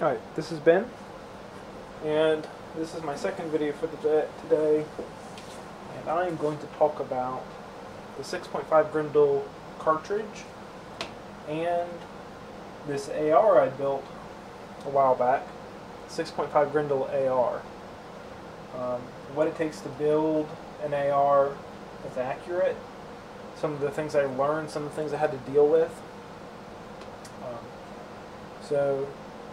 Alright, this is Ben, and this is my second video for today, and I am going to talk about the 6.5 Grendel cartridge and this AR I built a while back, 6.5 Grendel AR. What it takes to build an AR that's accurate, some of the things I learned, some of the things I had to deal with. So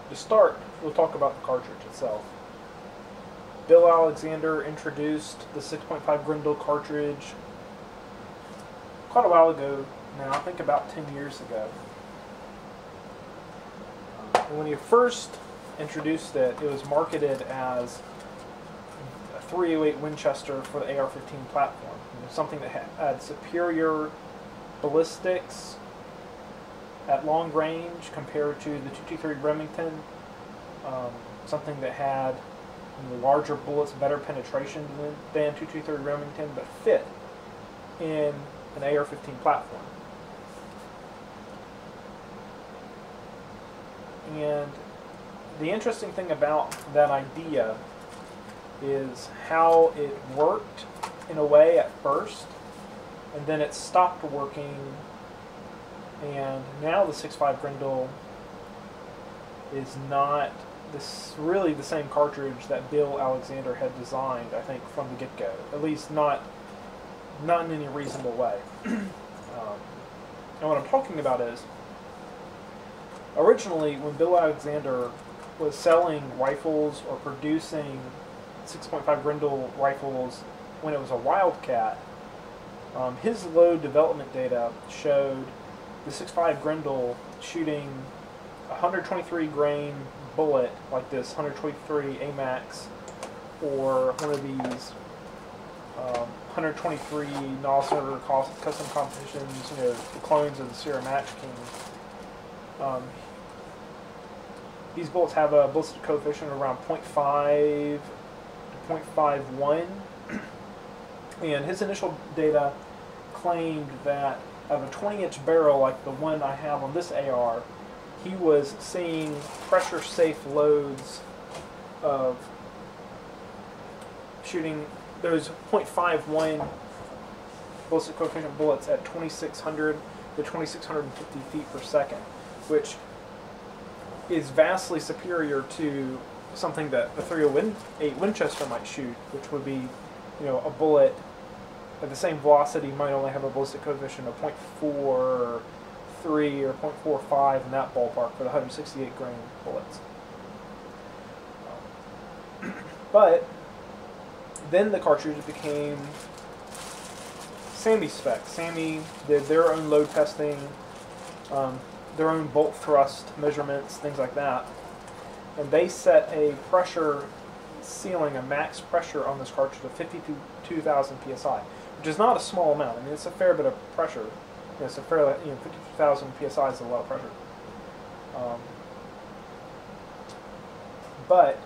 to start, we'll talk about the cartridge itself. Bill Alexander introduced the 6.5 Grendel cartridge quite a while ago now, I think about 10 years ago. And when he first introduced it, it was marketed as a .308 Winchester for the AR-15 platform. It was something that had superior ballistics at long range compared to the .223 Remington, something that had larger bullets, better penetration than .223 Remington, but fit in an AR-15 platform. And the interesting thing about that idea is how it worked in a way at first, and then it stopped working. And now the 6.5 Grendel is not really the same cartridge that Bill Alexander had designed, I think, from the get-go. At least not in any reasonable way. And what I'm talking about is, originally, when Bill Alexander was selling rifles or producing 6.5 Grendel rifles when it was a Wildcat, his load development data showed the 6.5 Grendel shooting a 123 grain bullet like this 123 AMAX, or one of these 123 Nosler custom competitions, the clones of the Sierra Match King. These bullets have a ballistic coefficient of around 0.5 to 0.51, and his initial data claimed that of a 20-inch barrel like the one I have on this AR, he was seeing pressure-safe loads of shooting those 0.51 ballistic coefficient bullets at 2,600 to 2,650 feet per second, which is vastly superior to something that the .308 Winchester might shoot, which would be, a bullet at the same velocity might only have a ballistic coefficient of 0.43 or 0.45 in that ballpark for the 168 grain bullets. But then the cartridge became SAMI spec. SAMI did their own load testing, their own bolt thrust measurements, things like that, and they set a pressure ceiling, a max pressure on this cartridge of 52,000 psi, which is not a small amount. I mean, it's a fair bit of pressure. It's a fairly, 52,000 psi is a lot of pressure. But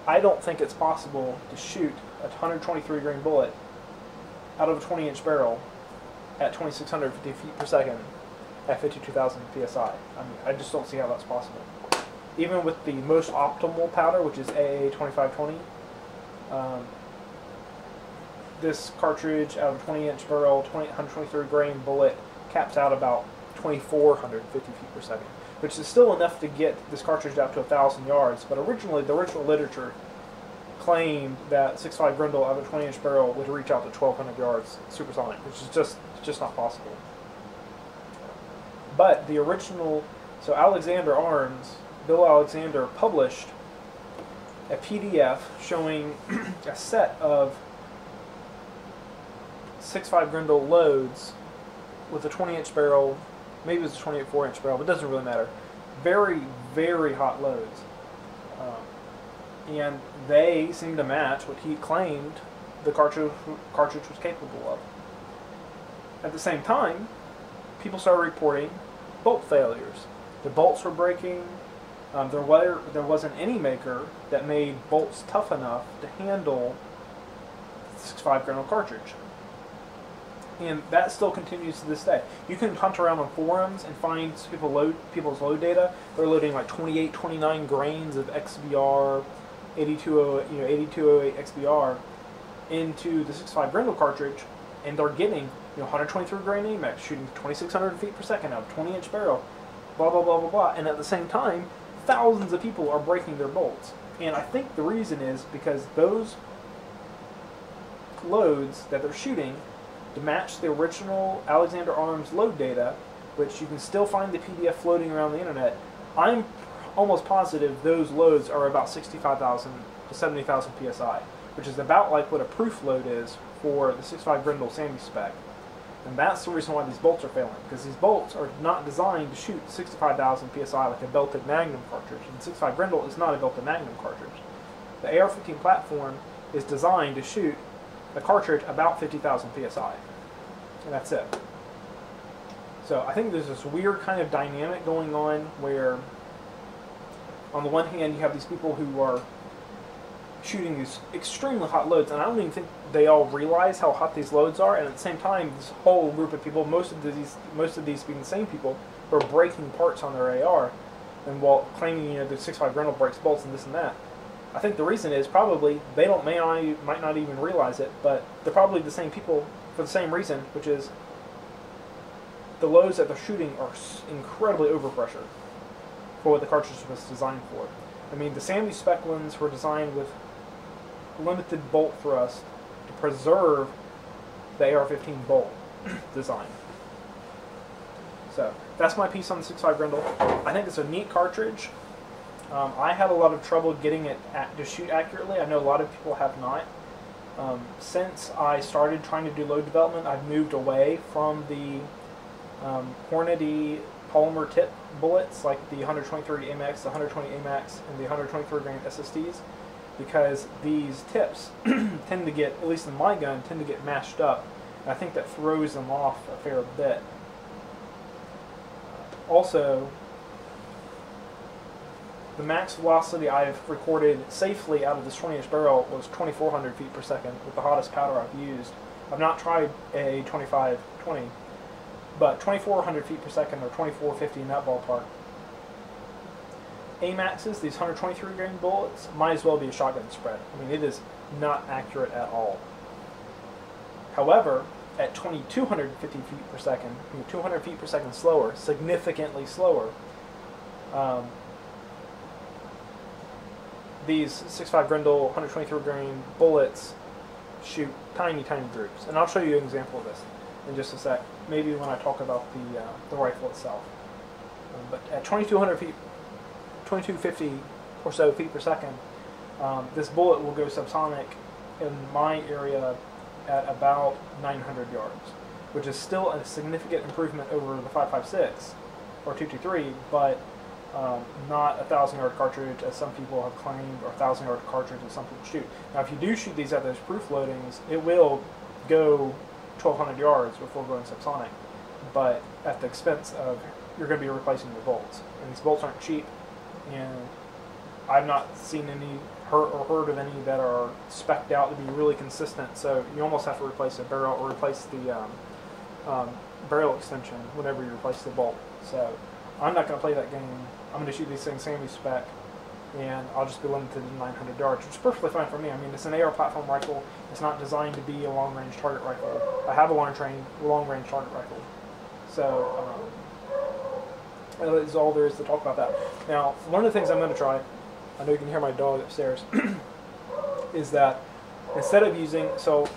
I don't think it's possible to shoot a 123 grain bullet out of a 20-inch barrel at 2,650 feet per second at 52,000 psi. I mean, I just don't see how that's possible. Even with the most optimal powder, which is AA 2520, this cartridge out of a 20-inch barrel, 123 grain bullet caps out about 2,450 feet per second, which is still enough to get this cartridge out to 1,000 yards. But originally, the original literature claimed that 6.5 Grendel out of a 20-inch barrel would reach out to 1,200 yards supersonic, which is just not possible. But the original, so Alexander Arms, Bill Alexander published a PDF showing a set of 6.5 Grendel loads with a 20-inch barrel, maybe it was a 24-inch barrel, but it doesn't really matter. Very, very hot loads. And they seem to match what he claimed the cartridge was capable of. At the same time, people started reporting bolt failures. The bolts were breaking. There wasn't any maker that made bolts tough enough to handle the 6.5 Grendel cartridge. And that still continues to this day. You can hunt around on forums and find people's load data. They're loading like 28, 29 grains of XBR, 8208 XBR into the 6.5 Grendel cartridge, and they're getting 123 grain AMAX, shooting 2,600 feet per second out of 20-inch barrel, blah blah blah blah blah. And at the same time, thousands of people are breaking their bolts. And I think the reason is because those loads that they're shooting to match the original Alexander Arms load data, which you can still find the PDF floating around the internet. I'm almost positive those loads are about 65,000 to 70,000 psi, which is about like what a proof load is for the 6.5 Grendel SAMI spec. And that's the reason why these bolts are failing, because these bolts are not designed to shoot 65,000 psi like a belted Magnum cartridge. And 6.5 Grendel is not a belted Magnum cartridge. The AR-15 platform is designed to shoot the cartridge about 50,000 psi, and that's it. So I think there's this weird kind of dynamic going on where, on the one hand, you have these people who are shooting these extremely hot loads, and I don't even think they all realize how hot these loads are. And at the same time, this whole group of people, most of these being the same people, who are breaking parts on their AR, and while claiming the 6.5 Grendel breaks bolts and this and that. I think the reason is probably they might not even realize it, but they're probably the same people for the same reason, which is the loads that they're shooting are incredibly overpressured for what the cartridge was designed for. I mean, the SAMI spec ones were designed with limited bolt thrust to preserve the AR-15 bolt design. So that's my piece on the 6.5 Grendel. I think it's a neat cartridge. I had a lot of trouble getting it to shoot accurately. I know a lot of people have not. Since I started trying to do load development, I've moved away from the Hornady polymer tip bullets like the 123 AMAX, the 120 AMAX, and the 123 grain SSDs, because these tips tend to get, at least in my gun, tend to get mashed up. And I think that throws them off a fair bit. Also, the max velocity I've recorded safely out of this 20-inch barrel was 2,400 feet per second with the hottest powder I've used. I've not tried a 25-20, but 2,400 feet per second or 2,450 in that ballpark. AMAXs, these 123 grain bullets, might as well be a shotgun spread. I mean, it is not accurate at all. However, at 2,250 feet per second, 200 feet per second slower, significantly slower, these 6.5 Grendel 123 grain bullets shoot tiny, tiny groups. And I'll show you an example of this in just a sec, maybe when I talk about the rifle itself. But at 2,200 feet, 2,250 or so feet per second, this bullet will go subsonic in my area at about 900 yards, which is still a significant improvement over the 5.56 or 223, but not a 1,000-yard cartridge as some people have claimed, or 1,000-yard cartridge as some people shoot. Now, if you do shoot these at those proof loadings, it will go 1,200 yards before going subsonic, but at the expense of you're going to be replacing your bolts. And these bolts aren't cheap, and I've not seen any heard of any that are spec'd out to be really consistent, so you almost have to replace a barrel or replace the barrel extension whenever you replace the bolt. So I'm not going to play that game. I'm going to shoot these things SAMI spec, and I'll just be limited to 900 yards, which is perfectly fine for me. I mean, it's an AR platform rifle. It's not designed to be a long-range target rifle. I have a long-range target rifle. So that is all there is to talk about that. Now, one of the things I'm going to try, I know you can hear my dog upstairs, is that instead of using, so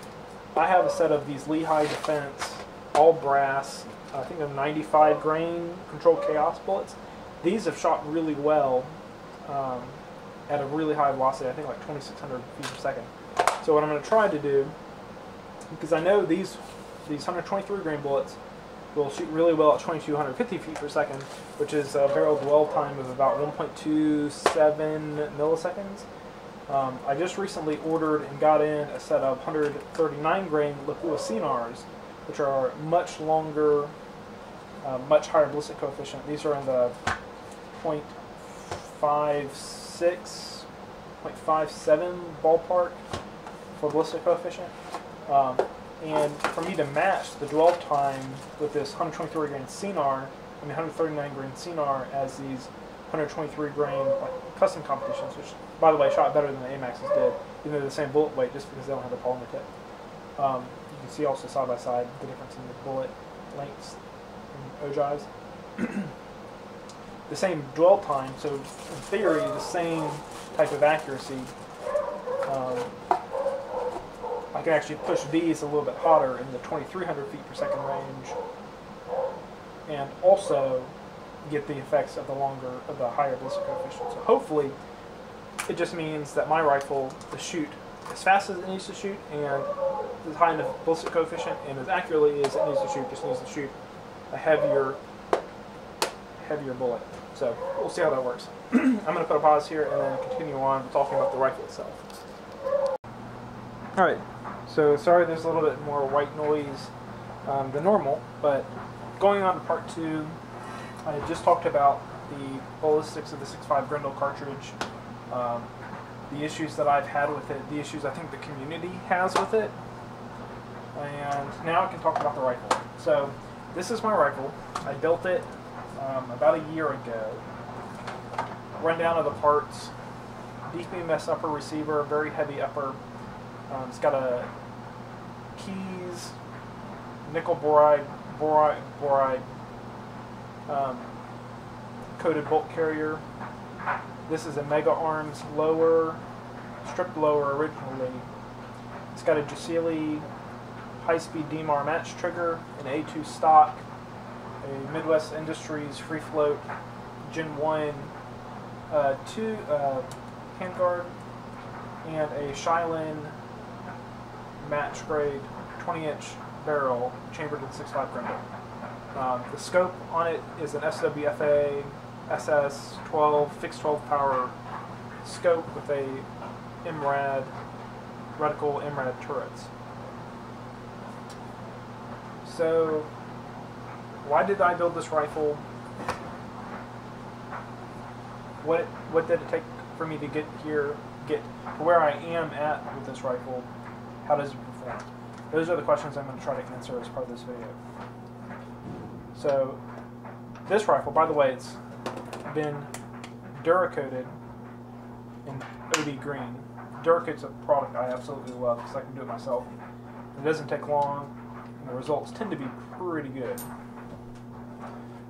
I have a set of these Lehigh Defense all brass, I think they're 95 grain controlled chaos bullets. These have shot really well at a really high velocity, I think like 2,600 feet per second. So what I'm going to try to do, because I know these 123 grain bullets will shoot really well at 2,250 feet per second, which is a barrel dwell time of about 1.27 milliseconds. I just recently ordered and got in a set of 139 grain Lipoacinars, which are much longer, much higher ballistic coefficient. These are in the 0.56, 0.57 ballpark for ballistic coefficient. And for me to match the dwell time with this 123 grain CNR, 139 grain CNR as these 123 grain custom competitions, which, by the way, shot better than the AMAXs did, even though they're the same bullet weight, just because they don't have the polymer tip. You can see also side by side the difference in the bullet lengths and ogives. The same dwell time, so in theory, the same type of accuracy. I can actually push these a little bit hotter in the 2,300 feet per second range, and also get the effects of the higher ballistic coefficient. So hopefully, it just means that my rifle will shoot as fast as it needs to shoot, and as high enough ballistic coefficient, and as accurately as it needs to shoot. Just needs to shoot a heavier bullet. So we'll see how that works. I'm going to put a pause here and then continue on talking about the rifle itself. Alright, so sorry there's a little bit more white noise than normal, but going on to part 2, I just talked about the ballistics of the 6.5 Grendel cartridge, the issues that I've had with it, the issues I think the community has with it, and now I can talk about the rifle. So this is my rifle. I built it about a year ago. Rundown of the parts: DPMS upper receiver, very heavy upper. It's got a keys, nickel boride coated bolt carrier. This is a Mega Arms lower, stripped lower originally. It's got a Gisele high-speed DMR match trigger, an A2 stock, a Midwest Industries free float Gen 1 2 handguard, and a Shylin match grade 20-inch barrel chambered in 6.5 Grendel. The scope on it is an SWFA SS12 fixed 12 power scope with a reticle MRAD turrets. So why did I build this rifle? What did it take for me to get to where I am at with this rifle? How does it perform? Those are the questions I'm going to try to answer as part of this video. So this rifle, by the way, it's been Duracoated in OD green. Duracoat's a product I absolutely love because I can do it myself. It doesn't take long, and the results tend to be pretty good.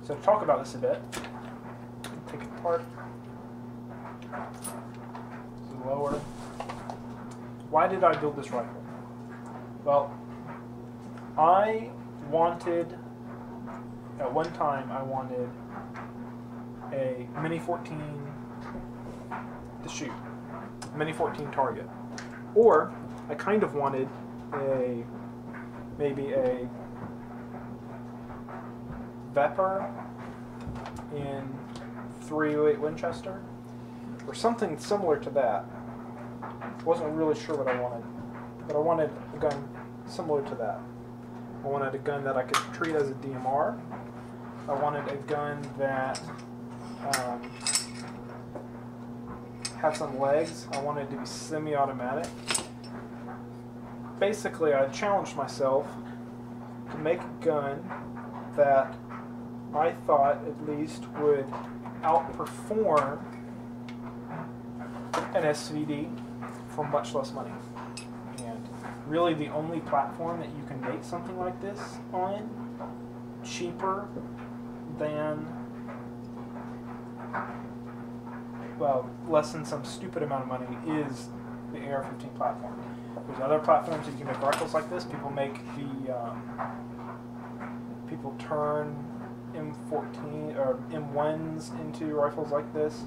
So to talk about this a bit, take it apart. This is lower. Why did I build this rifle? Well, I wanted, at one time, I wanted a Mini 14 to shoot, a Mini 14 target. Or I kind of wanted maybe a Vepr in .308 Winchester, or something similar to that. Wasn't really sure what I wanted, but I wanted a gun similar to that. I wanted a gun that I could treat as a DMR. I wanted a gun that had some legs. I wanted it to be semi-automatic. Basically, I challenged myself to make a gun that I thought at least would outperform an SVD for much less money. And really the only platform that you can make something like this on cheaper than, well, less than some stupid amount of money is the AR-15 platform. There's other platforms that you can make rifles like this. People make people turn M14 or M1s into rifles like this,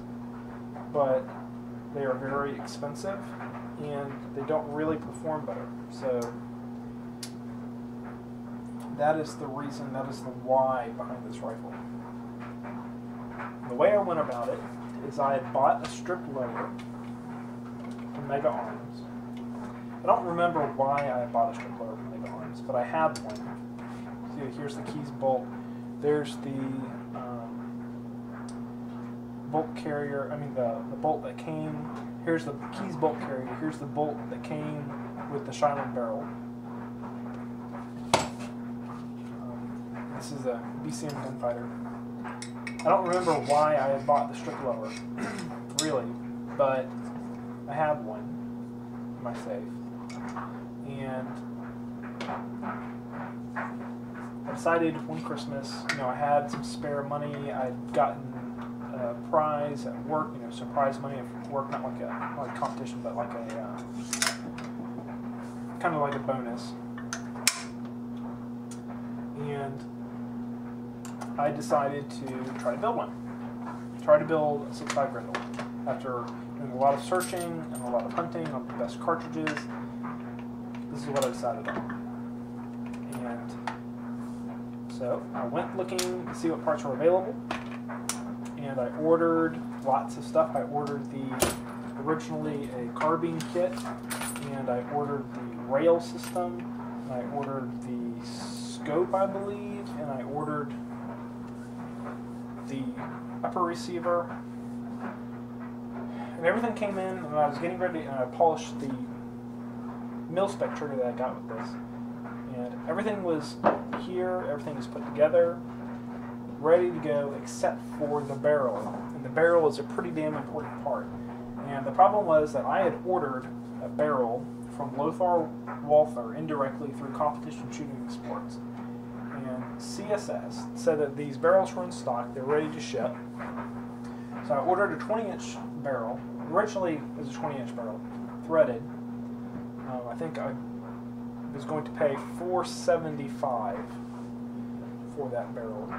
but they are very expensive and they don't really perform better. So that is the reason, that is the why behind this rifle. The way I went about it is I had bought a strip loader from Mega Arms. I don't remember why I bought a strip loader from Mega Arms, but I had one. See, here's the keys bolt. There's the bolt carrier, the bolt that came. Here's the keys bolt carrier. Here's the bolt that came with the Shylin barrel. This is a BCM gunfighter. I don't remember why I had bought the strip lower, really, but I have one in my safe. And I decided one Christmas, I had some spare money. I'd gotten a prize at work, surprise money at work, not like a competition, but like a kind of like a bonus. And I decided to try to build one. Try to build a 6.5 Grendel. After doing a lot of searching and a lot of hunting on the best cartridges, this is what I decided on. And so I went looking to see what parts were available, and I ordered lots of stuff. I ordered originally a carbine kit, and I ordered the rail system, and I ordered the scope, I believe, and I ordered the upper receiver, and everything came in, and I was getting ready, and I polished the mil-spec trigger that I got with this, and everything was here, everything was put together, ready to go, except for the barrel, and the barrel is a pretty damn important part. And the problem was that I had ordered a barrel from Lothar Walther indirectly through Competition Shooting Sports. And CSS said that these barrels were in stock, they were ready to ship. So I ordered a 20-inch barrel. Originally it was a 20-inch barrel, threaded. I think I was going to pay $475 for that barrel,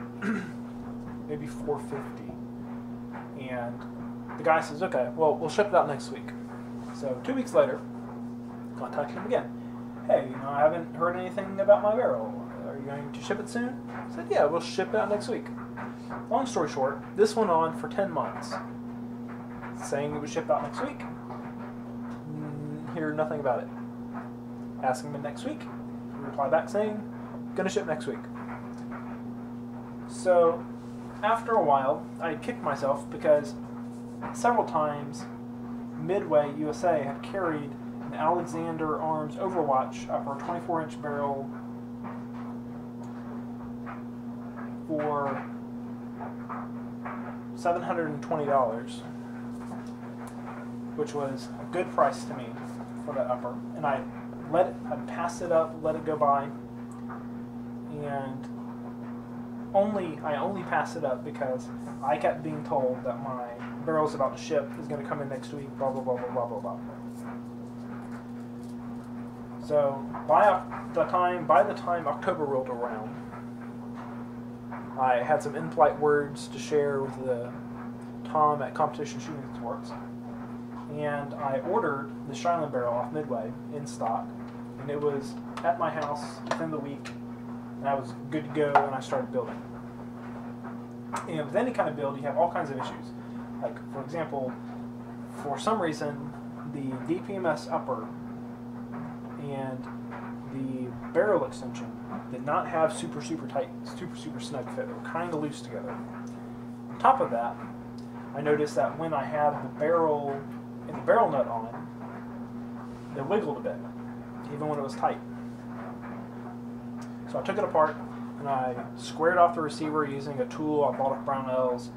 maybe $450. And the guy says, okay, well, we'll ship it out next week. So 2 weeks later, contacted him again. Hey, I haven't heard anything about my barrel. Are you going to ship it soon? I said, yeah, we'll ship it out next week. Long story short, this went on for 10 months, saying it would ship out next week. Hear nothing about it. Ask him next week. Reply back saying, gonna ship next week. So, after a while, I kicked myself because several times Midway USA had carried an Alexander Arms Overwatch upper 24-inch barrel for $720, which was a good price to me for that upper. And I'd pass it up, let it go by, and I only passed it up because I kept being told that my barrel's about to ship, is going to come in next week, blah, blah, blah, blah, blah, blah, blah. So by the time October rolled around, I had some in-flight words to share with Tom at Competition Shooting Sports, and I ordered the Shineland barrel off Midway in stock, and it was at my house within the week, and I was good to go, and I started building. And with any kind of build, you have all kinds of issues. Like, for example, for some reason, the DPMS upper and the barrel extension did not have super tight, super snug fit. They were kind of loose together. On top of that, I noticed that when I had the barrel and the barrel nut on, it wiggled a bit, even when it was tight. So I took it apart and I squared off the receiver using a tool I bought at Brownells.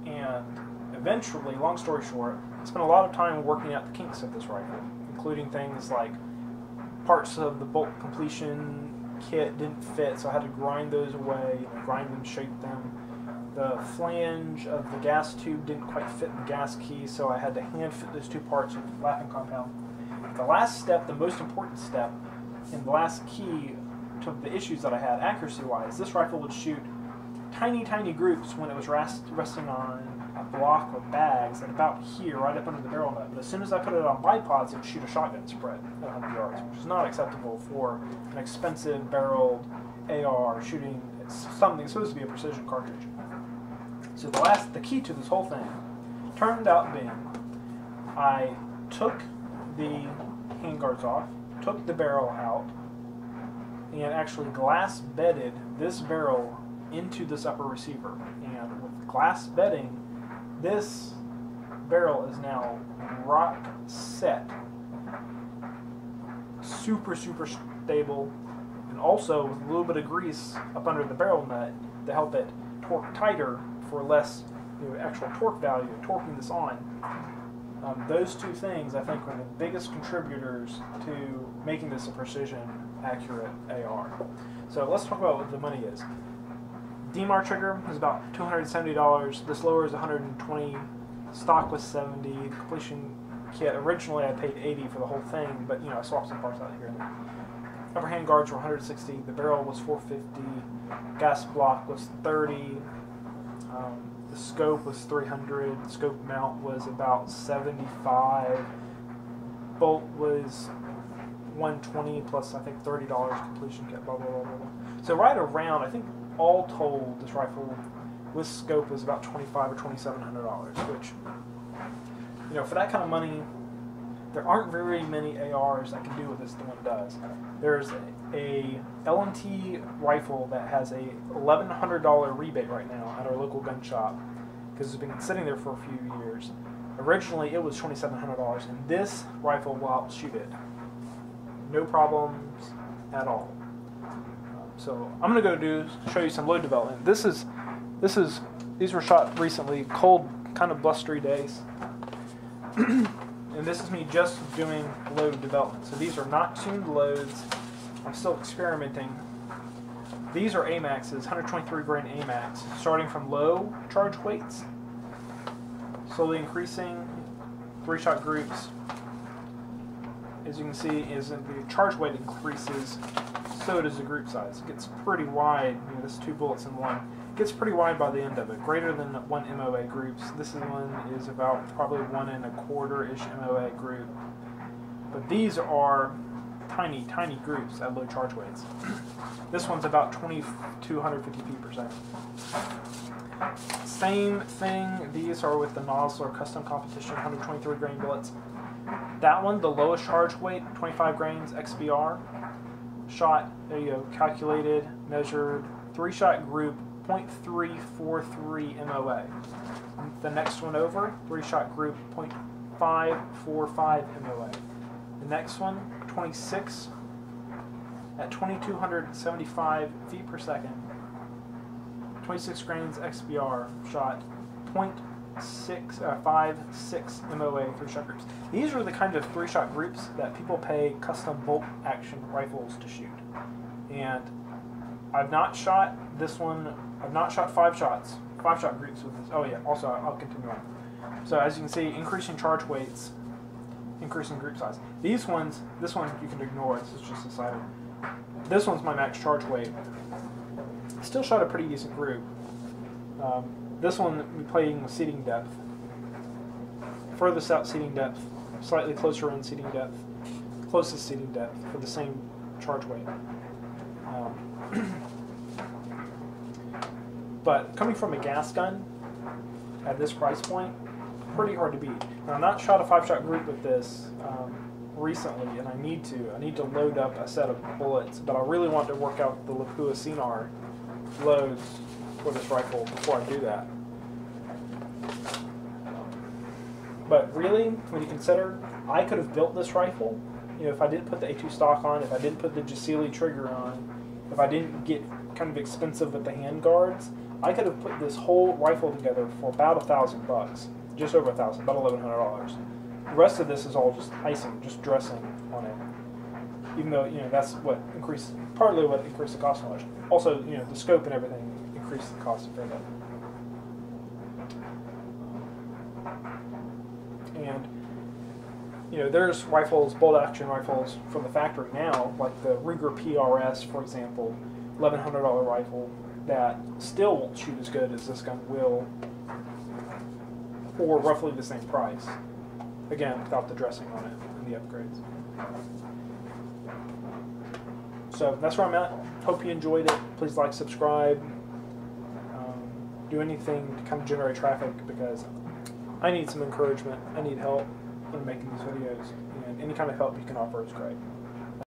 And eventually, long story short, I spent a lot of time working out the kinks of this rifle, including things like parts of the bolt completion kit didn't fit, so I had to grind those away, grind them, shape them. The flange of the gas tube didn't quite fit in the gas key, so I had to hand fit those two parts with laughing compound. The last step, the most important step, and the last key to the issues that I had accuracy-wise, this rifle would shoot tiny groups when it was resting on a block with bags at about here, right up under the barrel nut. But as soon as I put it on bipods, it would shoot a shotgun spread at 100 yards, which is not acceptable for an expensive barreled AR shooting something supposed to be a precision cartridge. So the key to this whole thing turned out being, I took the handguards off, took the barrel out, and actually glass bedded this barrel into this upper receiver. And with glass bedding, this barrel is now rock set, super stable, and also with a little bit of grease up under the barrel nut to help it torque tighter for less actual torque value, torquing this on. Those two things, I think, are the biggest contributors to making this a precision, accurate AR. So let's talk about what the money is. DMAR trigger is about $270. This lower is $120. Stock was $70. Completion kit, originally I paid $80 for the whole thing, but I swapped some parts out here and there. Upper hand guards were $160. The barrel was $450. Gas block was $30. The scope was $300. The scope mount was about $75. Bolt was $120 plus I think $30 completion kit. Blah blah blah blah. So right around, I think all told, this rifle with scope was about $2,500 or $2,700, which for that kind of money, there aren't very many ARs that can do what this one does. There's a L&T rifle that has a $1,100 rebate right now at our local gun shop because it's been sitting there for a few years. Originally, it was $2,700, and this rifle will outshoot it. No problems at all. So I'm going to show you some load development. These were shot recently, cold, kind of blustery days. And this is me just doing load development. So these are not tuned loads. I'm still experimenting. These are AMAXs, 123 grain AMAX, starting from low charge weights, slowly increasing, 3-shot groups. As you can see, as the charge weight increases, so does the group size. It gets pretty wide. This is 2 bullets in one. It gets pretty wide by the end of it, greater than 1 MOA groups. This one is about probably 1 1/4-ish MOA group. But these are tiny, tiny groups at low charge weights. This one's about 2,250 ppm. Same thing, these are with the Nosler Custom Competition 123 grain bullets. That one, the lowest charge weight, 25 grains XBR, shot, calculated, measured, 3-shot group, 0.343 MOA. The next one over, 3-shot group, 0.545 MOA. The next one, 26 at 2,275 feet per second. 26 grains XBR shot, 0.56 MOA 3-shot groups. These are the kind of 3-shot groups that people pay custom bolt action rifles to shoot. And I've not shot this one. I've not shot 5-shot groups with this. Oh yeah, also I'll continue on. So as you can see, increasing charge weights, increasing group size. This one you can ignore, this is just a side. This one's my max charge weight. Still shot a pretty decent group. This one we playing with seating depth. Furthest out seating depth, slightly closer in seating depth, closest seating depth for the same charge weight. But coming from a gas gun at this price point, pretty hard to beat. Now, I've not shot a 5-shot group with this recently, and I need to. I need to load up a set of bullets, but I really want to work out the Lapua Cinar loads for this rifle before I do that. But really, when you consider, I could have built this rifle, if I didn't put the A2 stock on, if I didn't put the Gisili trigger on, if I didn't get kind of expensive with the hand guards, I could have put this whole rifle together for about $1,000, just over $1,000, about $1,100. The rest of this is all just icing, just dressing on it. Even though that's partly what increased the cost so much. Also, the scope and everything increased the cost a fair bit. And there's rifles, bolt action rifles from the factory now, like the Ruger PRS, for example, $1,100 rifle that still won't shoot as good as this gun will, for roughly the same price. Again, without the dressing on it and the upgrades. So that's where I'm at. Hope you enjoyed it. Please like, subscribe, do anything to kind of generate traffic, because I need some encouragement. I need help in making these videos, and any kind of help you can offer is great.